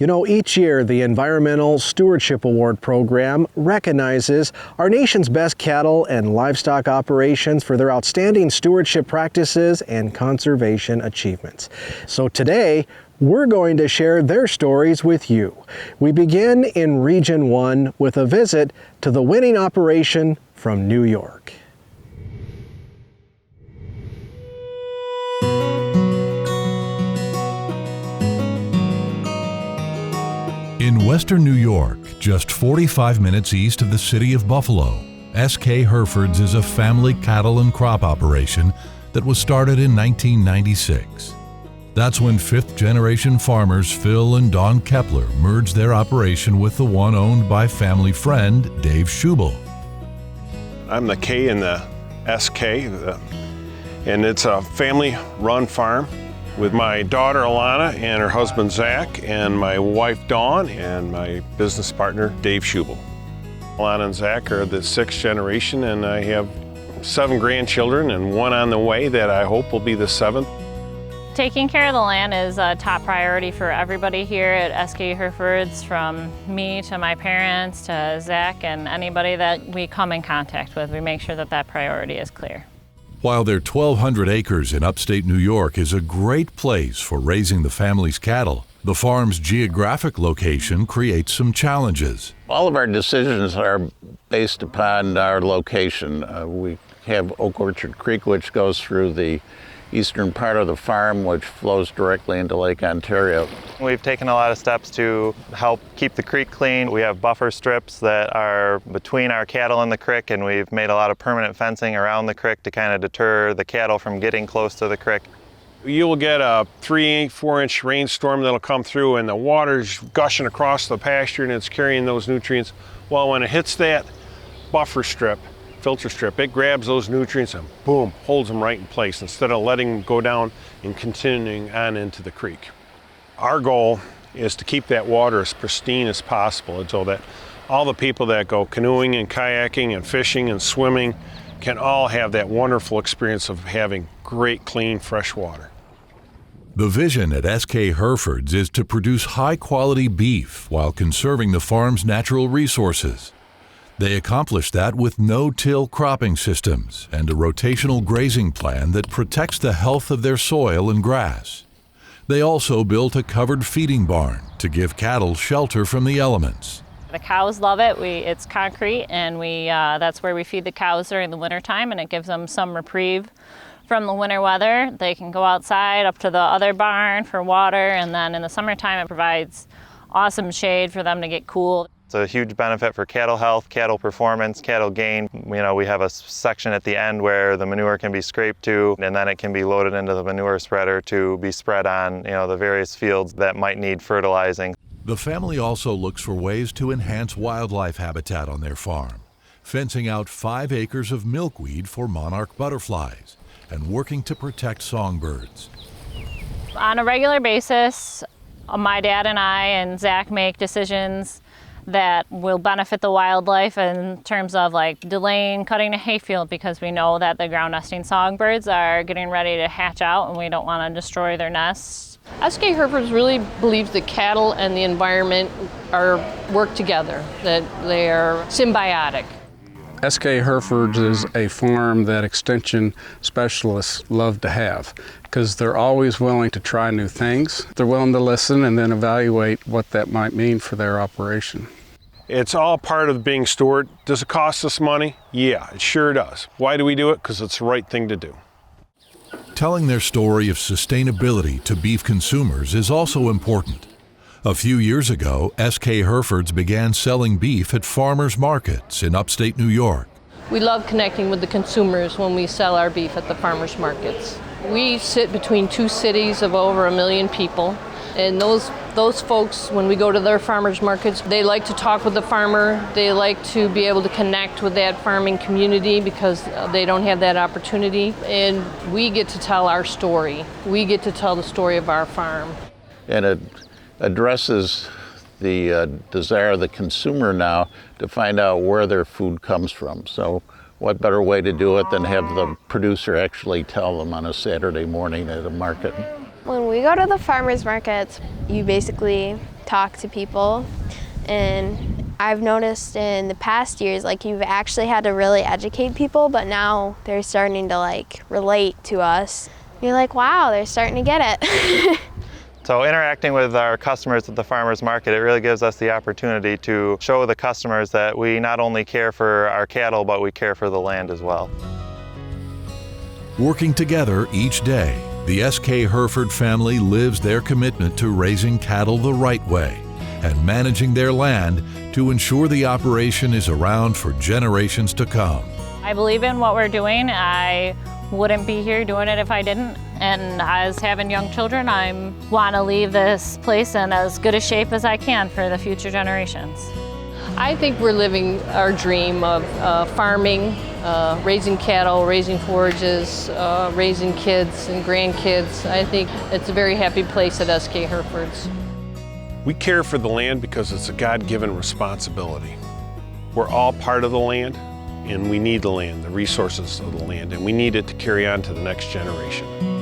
You know, each year the Environmental Stewardship Award program recognizes our nation's best cattle and livestock operations for their outstanding stewardship practices and conservation achievements. So today, we're going to share their stories with you. We begin in Region 1 with a visit to the winning operation from New York. In western New York, just 45 minutes east of the city of Buffalo, S.K. Herefords is a family cattle and crop operation that was started in 1996. That's when fifth-generation farmers Phil and Dawn Keppler merged their operation with the one owned by family friend Dave Schubel. I'm the K in the SK, and it's a family-run farm with my daughter Alana and her husband Zach and my wife Dawn and my business partner Dave Schubel. Alana and Zach are the sixth generation, and I have 7 grandchildren and one on the way that I hope will be the 7th. Taking care of the land is a top priority for everybody here at SK Herefords, from me to my parents to Zach and anybody that we come in contact with. We make sure that that priority is clear. While their 1,200 acres in upstate New York is a great place for raising the family's cattle, the farm's geographic location creates some challenges. All of our decisions are based upon our location. We have Oak Orchard Creek, which goes through the eastern part of the farm, which flows directly into Lake Ontario. We've taken a lot of steps to help keep the creek clean. We have buffer strips that are between our cattle and the creek, and we've made a lot of permanent fencing around the creek to kind of deter the cattle from getting close to the creek. You'll get a 3-4-inch rainstorm that'll come through, and the water's gushing across the pasture and it's carrying those nutrients. Well, when it hits that buffer strip, filter strip, it grabs those nutrients and boom, holds them right in place instead of letting them go down and continuing on into the creek. Our goal is to keep that water as pristine as possible so that all the people that go canoeing and kayaking and fishing and swimming can all have that wonderful experience of having great, clean, fresh water. The vision at S.K. Herefords is to produce high-quality beef while conserving the farm's natural resources. They accomplish that with no-till cropping systems and a rotational grazing plan that protects the health of their soil and grass. They also built a covered feeding barn to give cattle shelter from the elements. The cows love it. It's concrete, and that's where we feed the cows during the wintertime, and it gives them some reprieve from the winter weather. They can go outside up to the other barn for water, and then in the summertime it provides awesome shade for them to get cool. It's a huge benefit for cattle health, cattle performance, cattle gain. We have a section at the end where the manure can be scraped to, and then it can be loaded into the manure spreader to be spread on, the various fields that might need fertilizing. The family also looks for ways to enhance wildlife habitat on their farm, fencing out 5 acres of milkweed for monarch butterflies and working to protect songbirds. On a regular basis, my dad and I and Zach make decisions that will benefit the wildlife in terms of delaying cutting a hayfield, because we know that the ground nesting songbirds are getting ready to hatch out and we don't want to destroy their nests. SK Herefords really believes that cattle and the environment work together, that they are symbiotic. SK Herefords is a farm that extension specialists love to have because they're always willing to try new things. They're willing to listen and then evaluate what that might mean for their operation. It's all part of being steward. Does it cost us money? Yeah, it sure does. Why do we do it? Because it's the right thing to do. Telling their story of sustainability to beef consumers is also important. A few years ago, S.K. Herefords began selling beef at farmers markets in upstate New York. We love connecting with the consumers when we sell our beef at the farmers markets. We sit between 2 cities of over 1 million people, and those folks, when we go to their farmers markets, they like to talk with the farmer. They like to be able to connect with that farming community because they don't have that opportunity. And we get to tell our story. We get to tell the story of our farm. And it addresses the desire of the consumer now to find out where their food comes from. So what better way to do it than have the producer actually tell them on a Saturday morning at a market. When we go to the farmers markets, you basically talk to people. And I've noticed in the past years, like, you've actually had to really educate people, but now they're starting to like relate to us. You're like, wow, they're starting to get it. So interacting with our customers at the farmers market, it really gives us the opportunity to show the customers that we not only care for our cattle, but we care for the land as well. Working together each day, the SK Hereford family lives their commitment to raising cattle the right way and managing their land to ensure the operation is around for generations to come. I believe in what we're doing. I wouldn't be here doing it if I didn't. And as having young children, I want to leave this place in as good a shape as I can for the future generations. I think we're living our dream of farming, raising cattle, raising forages, raising kids and grandkids. I think it's a very happy place at SK Herefords. We care for the land because it's a God-given responsibility. We're all part of the land, and we need the land, the resources of the land, and we need it to carry on to the next generation.